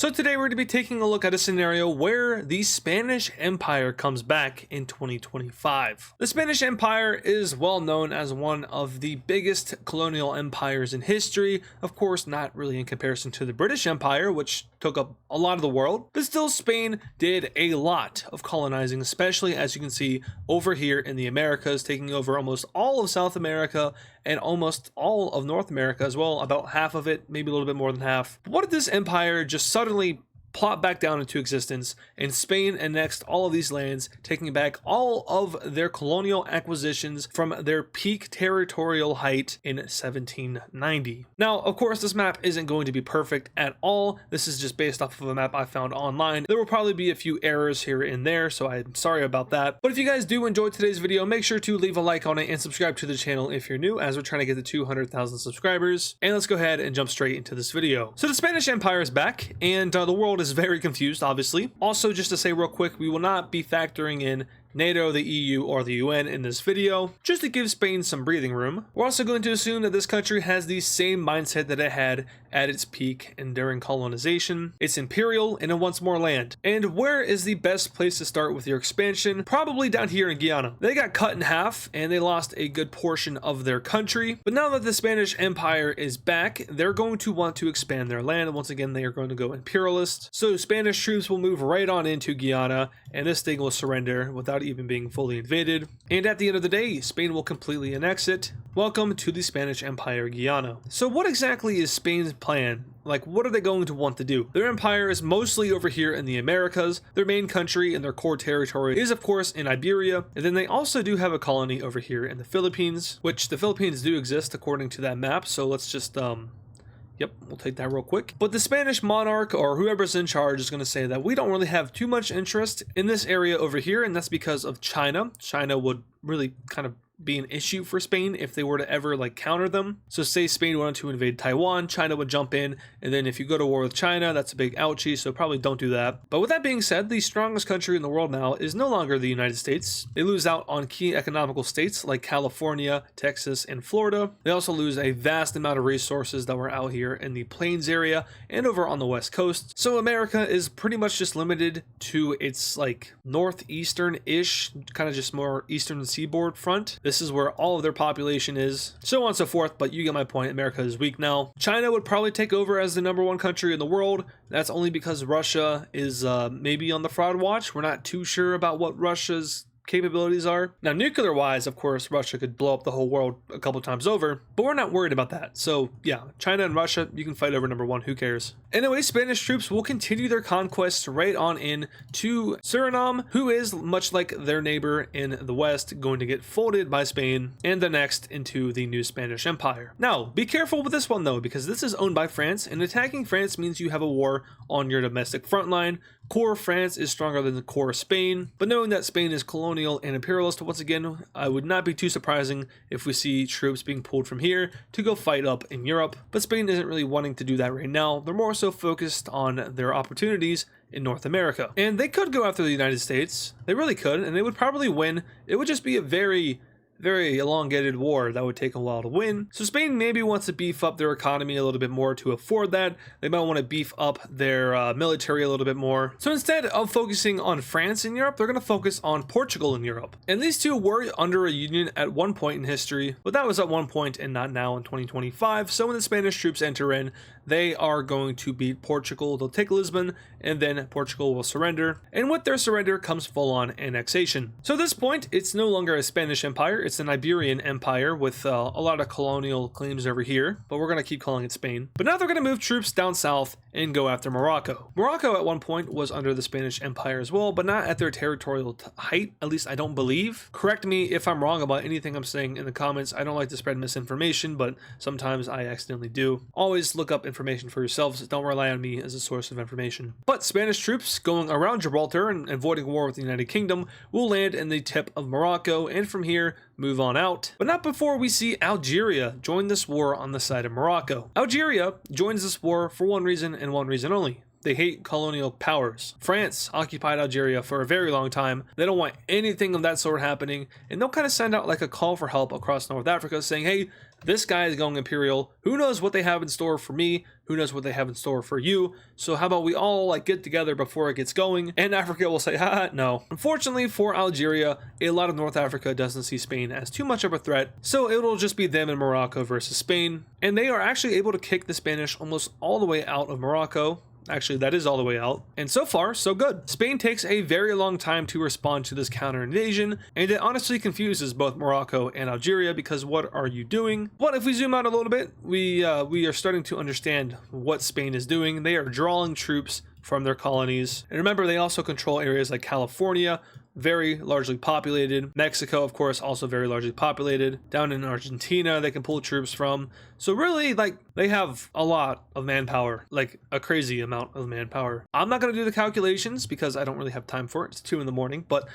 So today we're going to be taking a look at a scenario where the Spanish Empire comes back in 2025. The Spanish Empire is well known as one of the biggest colonial empires in history. Of course, not really in comparison to the British Empire, which took up a lot of the world, but still Spain did a lot of colonizing, especially as you can see over here in the Americas, taking over almost all of South America and almost all of North America as well, about half of it, maybe a little bit more than half. But what did this empire just suddenly plop back down into existence, and Spain annexed all of these lands, taking back all of their colonial acquisitions from their peak territorial height in 1790. Now, of course, this map isn't going to be perfect at all. This is just based off of a map I found online. There will probably be a few errors here and there, so I'm sorry about that. But if you guys do enjoy today's video, make sure to leave a like on it and subscribe to the channel if you're new, as we're trying to get to 200,000 subscribers. And let's go ahead and jump straight into this video. So the Spanish Empire is back, and the world is very confused, obviously. Also, just to say real quick, we will not be factoring in NATO, the EU, or the UN in this video, just to give Spain some breathing room. We're also going to assume that this country has the same mindset that it had at its peak and during colonization. It's imperial and it wants more land. And where is the best place to start with your expansion? Probably down here in Guyana. They got cut in half and they lost a good portion of their country. But now that the Spanish Empire is back, they're going to want to expand their land. Once again, they are going to go imperialist. So Spanish troops will move right on into Guyana, and this thing will surrender without even being fully invaded. And at the end of the day, Spain will completely annex it. Welcome to the Spanish Empire Guyana. So what exactly is Spain's plan? Like, what are they going to want to do? Their empire is mostly over here in the Americas. Their main country and their core territory is, of course, in Iberia. And then they also do have a colony over here in the Philippines, which the Philippines do exist according to that map. So let's just, yep, we'll take that real quick. But the Spanish monarch, or whoever's in charge, is going to say that we don't really have too much interest in this area over here, and that's because of China. China would really kind of be an issue for Spain if they were to ever like counter them. So say Spain wanted to invade Taiwan, China would jump in, and then if you go to war with China, that's a big ouchie, so probably don't do that. But with that being said, the strongest country in the world now is no longer the United States. They lose out on key economical states like California, Texas, and Florida. They also lose a vast amount of resources that were out here in the plains area and over on the west coast. So America is pretty much just limited to its like northeastern-ish, kind of just more eastern seaboard front. This is where all of their population is, so on and so forth, but you get my point. America is weak now. China would probably take over as the #1 country in the world. That's only because Russia is maybe on the fraud watch. We're not too sure about what Russia's capabilities are. Now, nuclear wise, of course, Russia could blow up the whole world a couple times over, but we're not worried about that. So yeah, China and Russia, you can fight over #1, who cares? Anyway, Spanish troops will continue their conquests right on in to Suriname, who is much like their neighbor in the west, going to get folded by Spain and the next into the new Spanish Empire. Now, be careful with this one though, because this is owned by France, and attacking France means you have a war on your domestic front line. Core France is stronger than the core Spain, but knowing that Spain is colonial and imperialist, once again, I would not be too surprising if we see troops being pulled from here to go fight up in Europe. But Spain isn't really wanting to do that right now. They're more so focused on their opportunities in North America. And they could go after the United States. They really could, and they would probably win. It would just be a very elongated war that would take a while to win. So Spain maybe wants to beef up their economy a little bit more to afford that. They might want to beef up their military a little bit more. So instead of focusing on France in Europe, they're going to focus on Portugal in Europe. And these two were under a union at one point in history, but that was at one point and not now in 2025. So when the Spanish troops enter in, they are going to beat Portugal. They'll take Lisbon, and then Portugal will surrender. And with their surrender comes full-on annexation. So at this point, it's no longer a Spanish empire. It's an Iberian empire with a lot of colonial claims over here, but we're going to keep calling it Spain. But now they're going to move troops down south and go after Morocco. Morocco at one point was under the Spanish Empire as well, but not at their territorial height, at least I don't believe. Correct me if I'm wrong about anything I'm saying in the comments. I don't like to spread misinformation, but sometimes I accidentally do. Always look up information for yourselves. Don't rely on me as a source of information. But Spanish troops going around Gibraltar and avoiding war with the United Kingdom will land in the tip of Morocco, and from here move on out. But not before we see Algeria join this war on the side of Morocco. Algeria joins this war for one reason and one reason only. They hate colonial powers. France occupied Algeria for a very long time. They don't want anything of that sort happening, and they'll kind of send out like a call for help across North Africa saying, hey, This guy is going imperial. Who knows what they have in store for me? Who knows what they have in store for you? So how about we all like get together before it gets going? And Africa will say, haha, no. Unfortunately for Algeria, a lot of North Africa doesn't see Spain as too much of a threat, so it'll just be them and Morocco versus Spain. And they are actually able to kick the Spanish almost all the way out of Morocco. Actually, that is all the way out. And so far, so good. Spain takes a very long time to respond to this counter invasion, and it honestly confuses both Morocco and Algeria because what are you doing? But if we zoom out a little bit, we are starting to understand what Spain is doing. They are drawing troops from their colonies. And remember, they also control areas like California, very largely populated. Mexico, of course, also very largely populated. Down in Argentina, they can pull troops from. So really, like, they have a lot of manpower, like a crazy amount of manpower. I'm not going to do the calculations because I don't really have time for it. It's 2 in the morning. But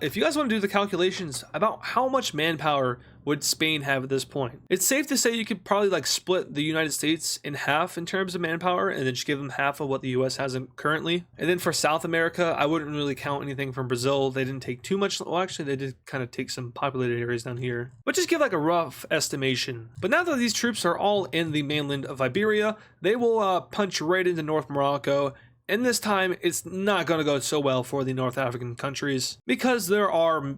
if you guys want to do the calculations about how much manpower would Spain have at this point, it's safe to say you could probably like split the United States in half in terms of manpower and then just give them half of what the US has currently. And then for South America, I wouldn't really count anything from Brazil. They didn't take too much. Well, actually, they did kind of take some populated areas down here, but just give like a rough estimation. But now that these troops are all in the mainland of Iberia, they will punch right into North Morocco. And this time, it's not going to go so well for the North African countries because there are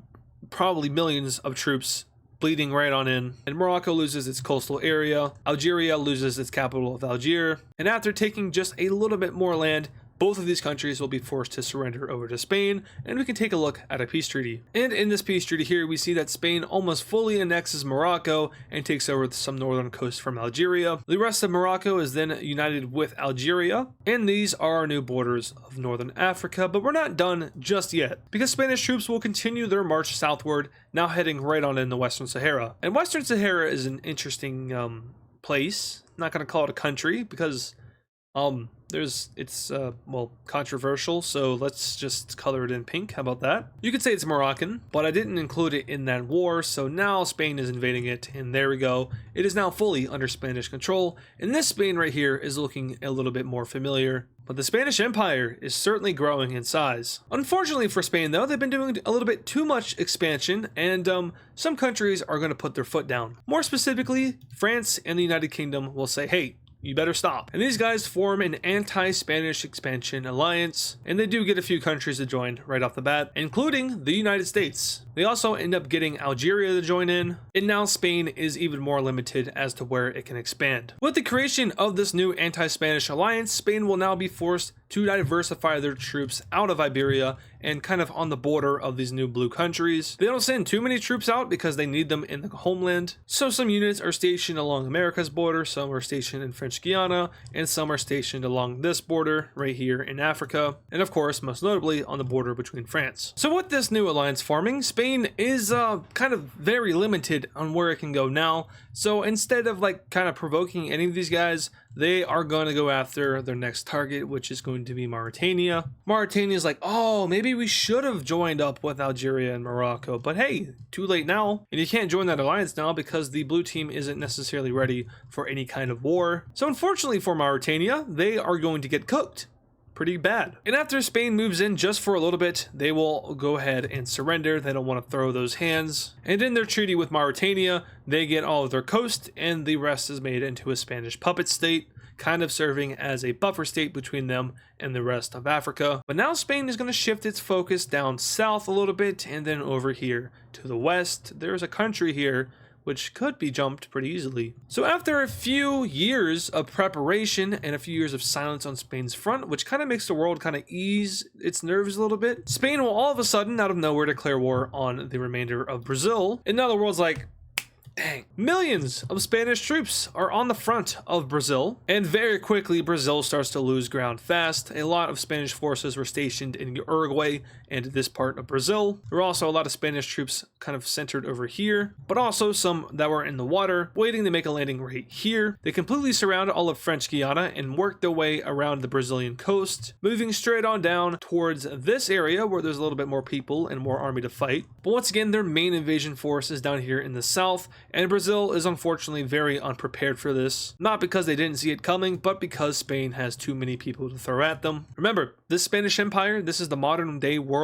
probably millions of troops bleeding right on in, and Morocco loses its coastal area, Algeria loses its capital of Algiers, and after taking just a little bit more land, both of these countries will be forced to surrender over to Spain, and we can take a look at a peace treaty. And in this peace treaty here, we see that Spain almost fully annexes Morocco and takes over some northern coast from Algeria. The rest of Morocco is then united with Algeria, and these are our new borders of northern Africa, but we're not done just yet, because Spanish troops will continue their march southward, now heading right on into Western Sahara. And Western Sahara is an interesting place. I'm not going to call it a country, because it's well, controversial, so let's just color it in pink. How about that? You could say it's Moroccan, but I didn't include it in that war, so now Spain is invading it, and there we go. It is now fully under Spanish control, and this Spain right here is looking a little bit more familiar. But the Spanish Empire is certainly growing in size. Unfortunately for Spain, though, they've been doing a little bit too much expansion, and some countries are going to put their foot down. More specifically, France and the United Kingdom will say, hey, you better stop. And these guys form an anti-Spanish expansion alliance, and they do get a few countries to join right off the bat, including the United States. They also end up getting Algeria to join in, and now Spain is even more limited as to where it can expand. With the creation of this new anti-Spanish alliance, Spain will now be forced to diversify their troops out of Iberia and kind of on the border of these new blue countries. They don't send too many troops out because they need them in the homeland. So some units are stationed along America's border, some are stationed in French Guiana, and some are stationed along this border right here in Africa, and of course, most notably on the border between France. So with this new alliance forming, Spain is kind of very limited on where it can go now. So instead of like kind of provoking any of these guys, they are going to go after their next target, which is going to be Mauritania. Mauritania is like, oh, maybe we should have joined up with Algeria and Morocco, but hey, too late now. And you can't join that alliance now because the blue team isn't necessarily ready for any kind of war. So unfortunately for Mauritania, they are going to get cooked pretty bad. And after Spain moves in just for a little bit, they will go ahead and surrender. They don't want to throw those hands. And in their treaty with Mauritania, they get all of their coast, and the rest is made into a Spanish puppet state, kind of serving as a buffer state between them and the rest of Africa. But now Spain is going to shift its focus down south a little bit, and then over here to the west. There's a country here which could be jumped pretty easily. So after a few years of preparation and a few years of silence on Spain's front, which kind of makes the world kind of ease its nerves a little bit, Spain will all of a sudden, out of nowhere, declare war on the remainder of Brazil. And now the world's like, dang, millions of Spanish troops are on the front of Brazil, and very quickly Brazil starts to lose ground fast. A lot of Spanish forces were stationed in Uruguay and this part of Brazil. There were also a lot of Spanish troops kind of centered over here, but also some that were in the water, waiting to make a landing right here. They completely surrounded all of French Guiana and worked their way around the Brazilian coast, moving straight on down towards this area where there's a little bit more people and more army to fight. But once again, their main invasion force is down here in the south, and Brazil is unfortunately very unprepared for this. Not because they didn't see it coming, but because Spain has too many people to throw at them. Remember, this Spanish Empire, this is the modern day world.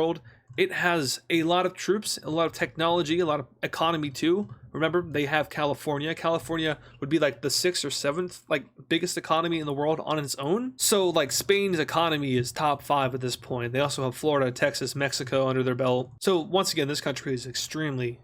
It has a lot of troops, a lot of technology, a lot of economy too. Remember, they have California. California would be like the 6th or 7th like biggest economy in the world on its own. So like Spain's economy is top 5 at this point. They also have Florida, Texas, Mexico under their belt. So once again, this country is extremely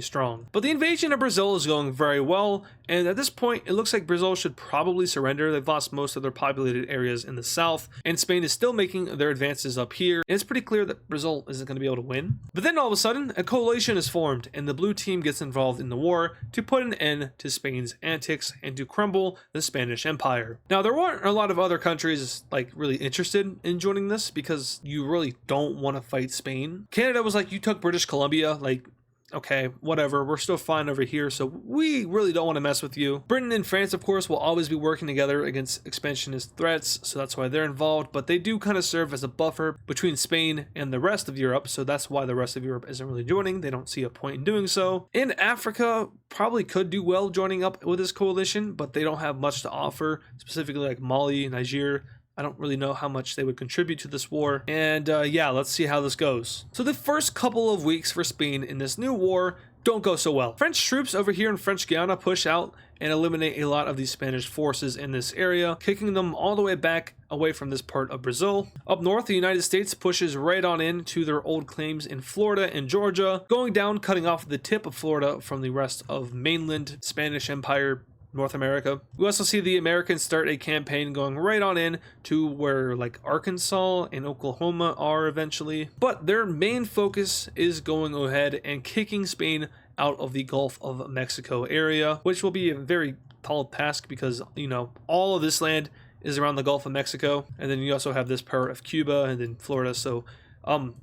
strong. But the invasion of Brazil is going very well, and at this point it looks like Brazil should probably surrender. They've lost most of their populated areas in the south, and Spain is still making their advances up here. And it's pretty clear that Brazil isn't going to be able to win. But then all of a sudden a coalition is formed, and the blue team gets involved in the war to put an end to Spain's antics and to crumble the Spanish Empire. Now, there weren't a lot of other countries like really interested in joining this because you really don't want to fight Spain. Canada was like, you took British Columbia, like, okay, whatever, we're still fine over here, so we really don't want to mess with you. Britain and France, of course, will always be working together against expansionist threats, so that's why they're involved, but they do kind of serve as a buffer between Spain and the rest of Europe, so that's why the rest of Europe isn't really joining. They don't see a point in doing so. And Africa probably could do well joining up with this coalition, but they don't have much to offer, specifically like Mali, Niger. I don't really know how much they would contribute to this war. And yeah, let's see how this goes. So the first couple of weeks for Spain in this new war don't go so well. French troops over here in French Guiana push out and eliminate a lot of these Spanish forces in this area, kicking them all the way back away from this part of Brazil. Up north, the United States pushes right on in to their old claims in Florida and Georgia, going down, cutting off the tip of Florida from the rest of mainland Spanish Empire, North America. We also see the Americans start a campaign going right on in to where like Arkansas and Oklahoma are eventually, but their main focus is going ahead and kicking Spain out of the Gulf of Mexico area, which will be a very tall task because, you know, all of this land is around the Gulf of Mexico, and then you also have this part of Cuba and then Florida, so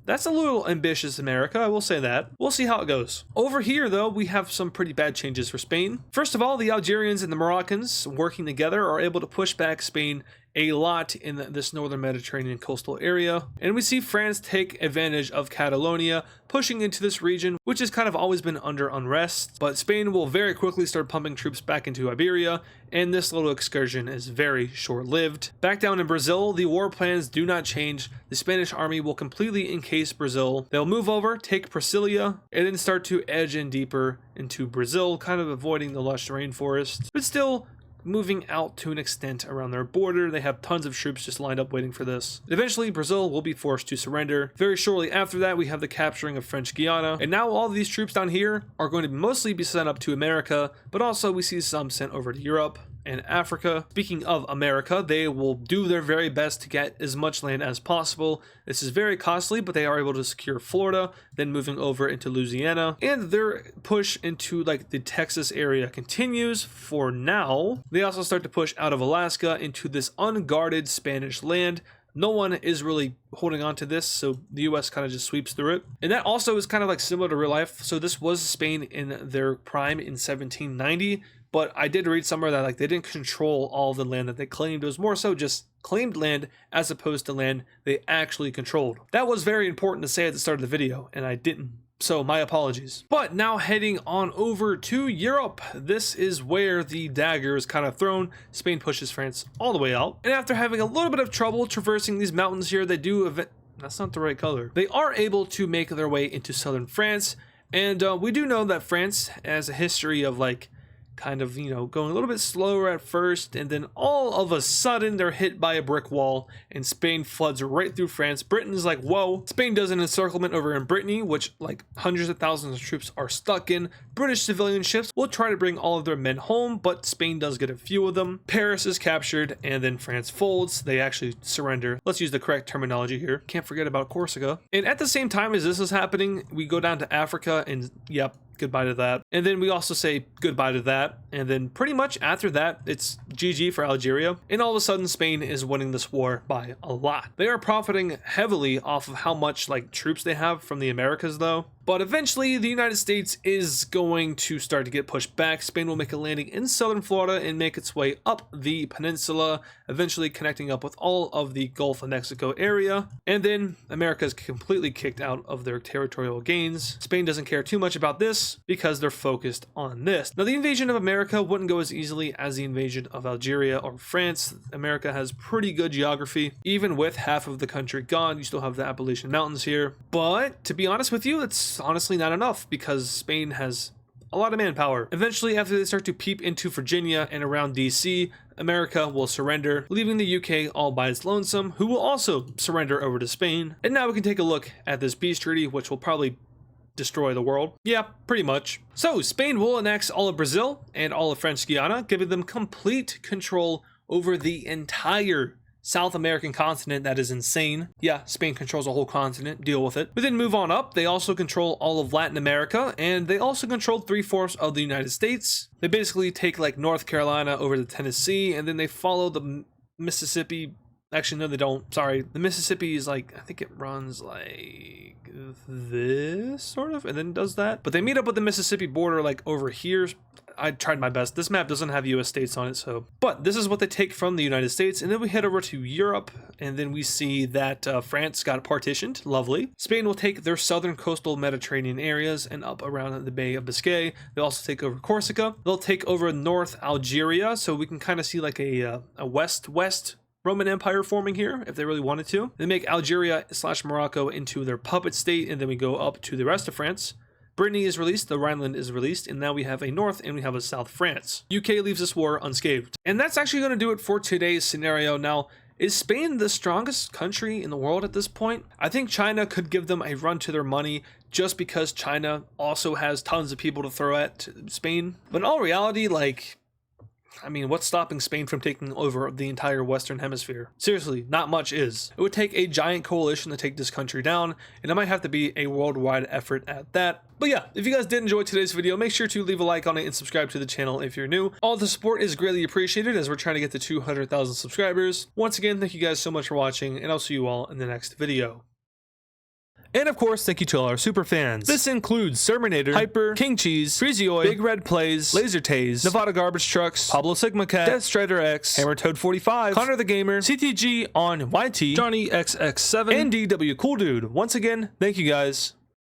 that's a little ambitious, America, I will say that. We'll see how it goes. Over here, though, we have some pretty bad changes for Spain. First of all, the Algerians and the Moroccans working together are able to push back Spain a lot in this northern Mediterranean coastal area. And we see France take advantage of Catalonia, pushing into this region, which has kind of always been under unrest. But Spain will very quickly start pumping troops back into Iberia, and this little excursion is very short-lived. Back down in Brazil, the war plans do not change. The Spanish army will completely encase Brazil. They'll move over, take Brasilia, and then start to edge in deeper into Brazil, kind of avoiding the lush rainforest, but still moving out to an extent around their border. They have tons of troops just lined up waiting for this. Eventually, Brazil will be forced to surrender. Very shortly after that, we have the capturing of French Guiana, and now all of these troops down here are going to mostly be sent up to America, but also we see some sent over to Europe and Africa. Speaking of America, they will do their very best to get as much land as possible. This is very costly, but they are able to secure Florida, then moving over into Louisiana, and their push into like the Texas area continues for now. They also start to push out of Alaska into this unguarded Spanish land. No one is really holding on to this, so the US kind of just sweeps through it. And that also is kind of like similar to real life. So this was Spain in their prime in 1790, but I did read somewhere that like they didn't control all the land that they claimed. It was more so just claimed land as opposed to land they actually controlled. That was very important to say at the start of the video, and I didn't. So my apologies. But now heading on over to Europe, this is where the dagger is kind of thrown. Spain pushes France all the way out. And after having a little bit of trouble traversing these mountains here, they do that's not the right color. They are able to make their way into southern France. And we do know that France has a history of like kind of, you know, going a little bit slower at first, and then all of a sudden they're hit by a brick wall and Spain floods right through France. Britain's like, whoa. Spain does an encirclement over in Brittany, which like hundreds of thousands of troops are stuck in. British civilian ships will try to bring all of their men home, but Spain does get a few of them. Paris is captured, and then France folds. They actually surrender. Let's use the correct terminology here. Can't forget about Corsica. And at the same time as this is happening, we go down to Africa, and yep, goodbye to that. And then we also say goodbye to that. And then pretty much after that, it's GG for Algeria. And all of a sudden, Spain is winning this war by a lot. They are profiting heavily off of how much like troops they have from the Americas though. But eventually, the United States is going to start to get pushed back. Spain will make a landing in southern Florida and make its way up the peninsula, eventually connecting up with all of the Gulf of Mexico area. And then America is completely kicked out of their territorial gains. Spain doesn't care too much about this because they're focused on this. Now, the invasion of America wouldn't go as easily as the invasion of Algeria or France. America has pretty good geography. Even with half of the country gone, you still have the Appalachian Mountains here. But to be honest with you, it's honestly not enough because Spain has a lot of manpower. Eventually, after they start to peep into Virginia and around DC, America will surrender, leaving the UK all by its lonesome, who will also surrender over to Spain. And now we can take a look at this peace treaty, which will probably destroy the world. Yeah, pretty much. So Spain will annex all of Brazil and all of French Guiana, giving them complete control over the entire South American continent. That is insane. Yeah, Spain controls a whole continent. Deal with it. We then move on up. They also control all of Latin America, and they also control 3/4 of the United States. They basically take like North Carolina over to Tennessee, and then they follow the Mississippi. Actually, no, they don't. Sorry. The Mississippi is like, I think it runs like this, sort of, and then does that. But they meet up with the Mississippi border like over here. I tried my best. This map doesn't have US states on it, so. But this is what they take from the United States, and then we head over to Europe, and then we see that France got partitioned. Lovely. Spain will take their southern coastal Mediterranean areas and up around the Bay of Biscay. They'll also take over Corsica. They'll take over North Algeria, so we can kind of see like a west-west Roman Empire forming here if they really wanted to. They make Algeria / Morocco into their puppet state, and then we go up to the rest of France. Brittany is released, the Rhineland is released, and now we have a North and we have a South France. UK leaves this war unscathed. And that's actually going to do it for today's scenario. Now, is Spain the strongest country in the world at this point? I think China could give them a run to their money just because China also has tons of people to throw at Spain. But in all reality, like, I mean, what's stopping Spain from taking over the entire Western Hemisphere? Seriously, not much is. It would take a giant coalition to take this country down, and it might have to be a worldwide effort at that. But yeah, if you guys did enjoy today's video, make sure to leave a like on it and subscribe to the channel if you're new. All the support is greatly appreciated as we're trying to get to 200,000 subscribers. Once again, thank you guys so much for watching, and I'll see you all in the next video. And of course, thank you to all our super fans. This includes Serminator, Hyper, King Cheese, Freezioid, Big Red Plays, Laser Tase, Nevada Garbage Trucks, Pablo Sigma Cat, Death Strider X, Hammer Toad 45, Connor the Gamer, CTG on YT, Johnny XX7, and DW Cool Dude. Once again, thank you guys.